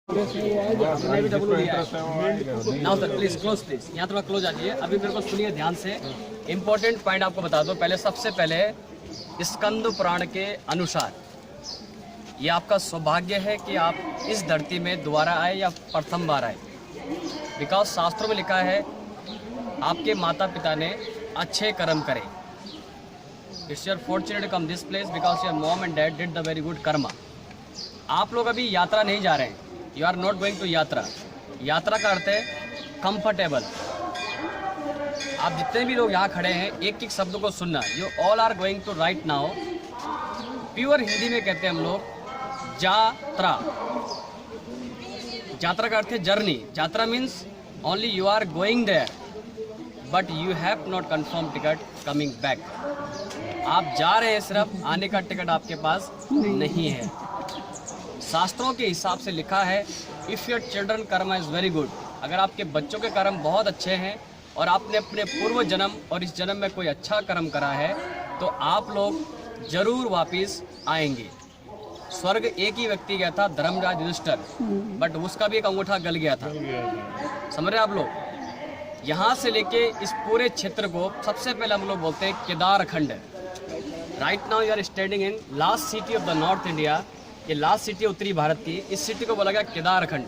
Now sir please close, please यहाँ थोड़ा close आ जाइए। अभी मेरे को सुनिए ध्यान से, इम्पोर्टेंट पॉइंट आपको बता दो। सबसे पहले स्कंद पुराण के अनुसार ये आपका सौभाग्य है कि आप इस धरती में दोबारा आए या प्रथम बार आए। बिकॉज शास्त्रों में लिखा है आपके माता पिता ने अच्छे कर्म करे। It's your fortunate come this place because your mom and dad did the very good karma. आप लोग अभी यात्रा नहीं जा रहे हैं, you are not going to yatra. यात्रा का अर्थ है कंफर्टेबल। आप जितने भी लोग यहाँ खड़े हैं एक एक शब्द को सुनना। You all are going to right now, pure Hindi में कहते हैं हम लोग यात्रा। यात्रा का अर्थ है जर्नी। यात्रा means only you are going there but you have not confirm ticket coming back. आप जा रहे हैं, सिर्फ आने का टिकट आपके पास नहीं है। शास्त्रों के हिसाब से लिखा है इफ़ योर चिल्ड्रन कर्म इज़ वेरी गुड, अगर आपके बच्चों के कर्म बहुत अच्छे हैं और आपने अपने पूर्व जन्म और इस जन्म में कोई अच्छा कर्म करा है तो आप लोग जरूर वापस आएंगे। स्वर्ग एक ही व्यक्ति गया था, धर्मराज युधिष्ठिर, बट उसका भी एक अंगूठा गल गया था। समझ रहे आप लोग? यहाँ से लेके इस पूरे क्षेत्र को सबसे पहले हम लोग बोलते हैं Kedarkhand. Right now you are standing in last city of the North India. ये लास्ट सिटी उत्तरी भारत की, इस सिटी को बोला गया केदारखंड।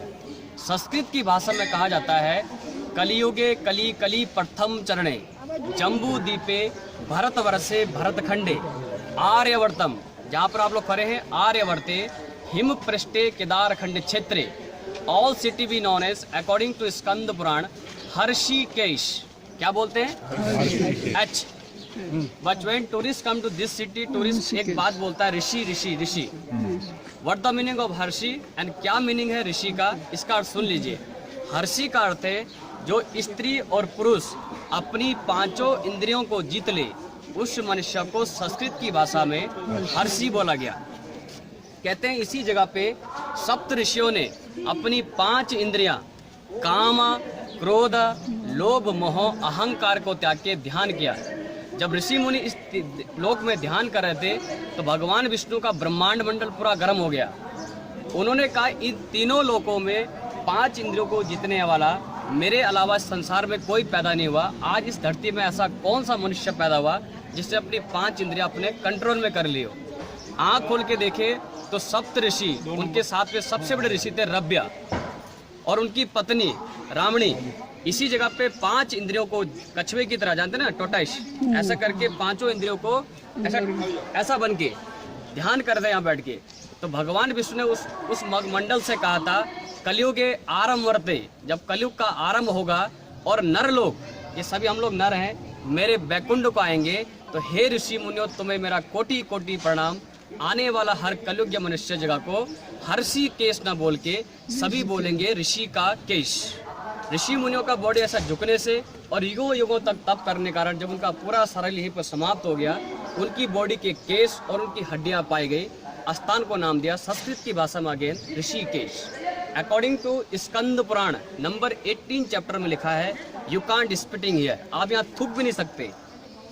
संस्कृत की भाषा में कहा जाता है कलियुगे कली कली प्रथम चरणे जम्बू द्वीपे भरतवर्षे भरतखंडे आर्यवर्तम। जहाँ पर आप लोग खड़े हैं आर्यवर्ते हिम पृष्ठे केदारखंड क्षेत्रे all city be known as according to Skanda Purana Hrishikesh. क्या बोलते हैं? H. But when tourist come to this city, tourist एक बात बोलता है ऋषि ऋषि ऋषि। What the meaning of Harshi and क्या मीनिंग है ऋषि का, इसका अर्थ सुन लीजिए। हर्षि का अर्थ है जो स्त्री और पुरुष अपनी पांचों इंद्रियों को जीत ले, उस मनुष्य को संस्कृत की भाषा में हर्षि बोला गया। कहते हैं इसी जगह पे सप्त ऋषियों ने अपनी 5 इंद्रियां काम, क्रोध, लोभ, मोह, अहंकार को त्याग के ध्यान किया। जब ऋषि मुनि इस लोक में ध्यान कर रहे थे तो भगवान विष्णु का ब्रह्मांड मंडल पूरा गर्म हो गया। उन्होंने कहा इन तीनों लोकों में 5 इंद्रियों को जीतने वाला मेरे अलावा संसार में कोई पैदा नहीं हुआ। आज इस धरती में ऐसा कौन सा मनुष्य पैदा हुआ जिसने अपनी 5 इंद्रियां अपने कंट्रोल में कर ली हो। आँख खोल के देखे तो सप्त ऋषि, उनके साथ में सबसे बड़े ऋषि थे रव्या और उनकी पत्नी रामणी। इसी जगह पे 5 इंद्रियों को कछुए की तरह, जानते ना टोटाइश, ऐसा करके 5 इंद्रियों को ऐसा बन के ध्यान कर दे यहाँ बैठ के। तो भगवान विष्णु ने उस मंडल से कहा था कलयुगे आरंभ वर्ते, जब कलयुग का आरंभ होगा और नर लोग, ये सभी हम लोग नर हैं, मेरे बैकुंठ को आएंगे तो हे ऋषि मुनियों तुम्हें मेरा कोटि कोटि प्रणाम। आने वाला हर कलयुग मनुष्य जगह को हर्षि केश न बोल के सभी बोलेंगे ऋषि का केश। ऋषि मुनियों का बॉडी ऐसा झुकने से और युगों युगों तक तप करने के कारण जब उनका पूरा शरीर यहीं पर समाप्त हो गया, उनकी बॉडी के केश और उनकी हड्डियां पाई गई। स्थान को नाम दिया संस्कृत की भाषा में again Rishikesh. According to Skanda Purana number 18 chapter में लिखा है यू कांट स्पिटिंग हियर, आप यहाँ थूक भी नहीं सकते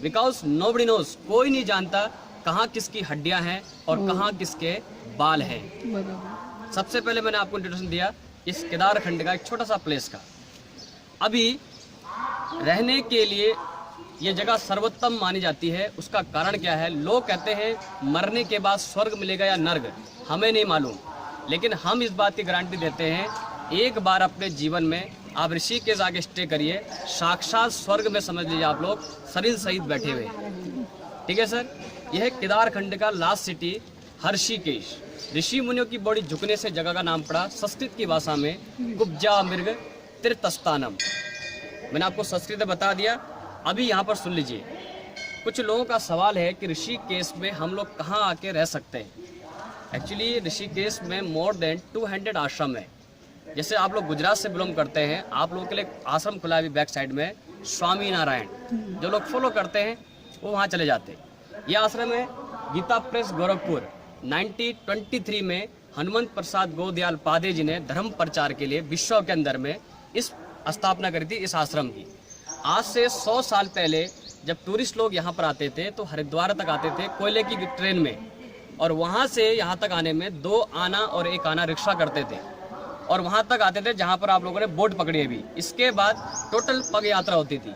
बिकॉज नोबडी नोज, कोई नहीं जानता कहाँ किसकी हड्डियां हैं और कहाँ किसके बाल हैं। सबसे पहले मैंने आपको इंट्रोडक्शन दिया इस केदारखंड का एक छोटा सा प्लेस का। अभी रहने के लिए ये जगह सर्वोत्तम मानी जाती है। उसका कारण क्या है? लोग कहते हैं मरने के बाद स्वर्ग मिलेगा या नर्क, हमें नहीं मालूम, लेकिन हम इस बात की गारंटी देते हैं एक बार अपने जीवन में आप ऋषि के आगे स्टे करिए, साक्षात स्वर्ग में समझ लीजिए आप लोग शरीर सहित बैठे हुए। ठीक है सर? यह केदारखंड का लास्ट सिटी हर्षिकेश। ऋषि मुनियों की बॉडी झुकने से जगह का नाम पड़ा संस्कृत की भाषा में कुब्जा मृग तीर्थस्थानम। मैंने आपको संस्कृत में बता दिया। अभी यहाँ पर सुन लीजिए, कुछ लोगों का सवाल है कि ऋषिकेश में हम लोग कहाँ आके रह सकते हैं। एक्चुअली ऋषिकेश में मोर देन 200 आश्रम है। जैसे आप लोग गुजरात से बिलोंग करते हैं, आप लोगों के लिए आश्रम खुला है बैक साइड में स्वामी नारायण, जो लोग फॉलो करते हैं वो वहाँ चले जाते हैं। ये आश्रम है गीता प्रेस गोरखपुर। 1923 में हनुमंत प्रसाद गोदयाल पादे जी ने धर्म प्रचार के लिए विश्व के अंदर में इस स्थापना करी थी इस आश्रम की। आज से 100 साल पहले जब टूरिस्ट लोग यहाँ पर आते थे तो हरिद्वार तक आते थे कोयले की ट्रेन में, और वहाँ से यहाँ तक आने में 2 आना और 1 आना रिक्शा करते थे। और वहाँ तक आते थे जहाँ पर आप लोगों ने बोट पकड़ी है अभी। इसके बाद टोटल पग यात्रा होती थी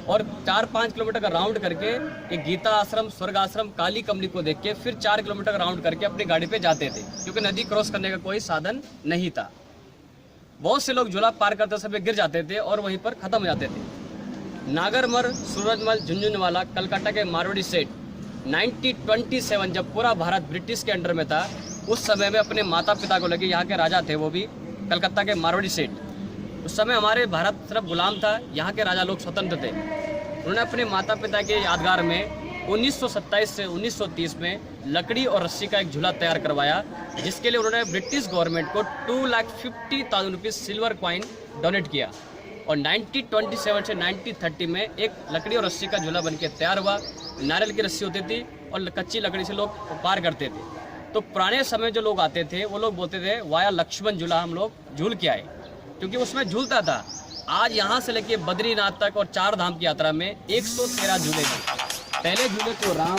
और 4-5 किलोमीटर का राउंड करके एक गीता आश्रम, स्वर्ग आश्रम, काली कमली को देख के फिर 4 किलोमीटर का राउंड करके अपनी गाड़ी पे जाते थे, क्योंकि नदी क्रॉस करने का कोई साधन नहीं था। बहुत से लोग झूला पार करते समय गिर जाते थे और वहीं पर खत्म हो जाते थे। नागरमल, सूरजमल, झुंझुनवाला, कलकत्ता के मारवाड़ी सेठ 1927 जब पूरा भारत ब्रिटिश के अंडर में था, उस समय में अपने माता पिता को लगे, यहाँ के राजा थे वो भी कलकत्ता के मारवाड़ी सेठ। उस समय हमारे भारत सिर्फ गुलाम था, यहाँ के राजा लोग स्वतंत्र थे। उन्होंने अपने माता पिता के यादगार में 1927 से 1930 में लकड़ी और रस्सी का एक झूला तैयार करवाया, जिसके लिए उन्होंने ब्रिटिश गवर्नमेंट को 2,50,000 रुपीज़ सिल्वर कॉइन डोनेट किया। और 1927 से 1930 में एक लकड़ी और रस्सी का झूला बनके तैयार हुआ। नारियल की रस्सी होती थी और कच्ची लकड़ी से लोग पार करते थे। तो पुराने समय जो लोग आते थे वो लोग बोलते थे वाया लक्ष्मण झूला हम लोग झूल के आए, क्योंकि उसमें झूलता था। आज यहाँ से लेके बद्रीनाथ तक और 4 धाम की यात्रा में 113 झूले थे। पहले झूले को राम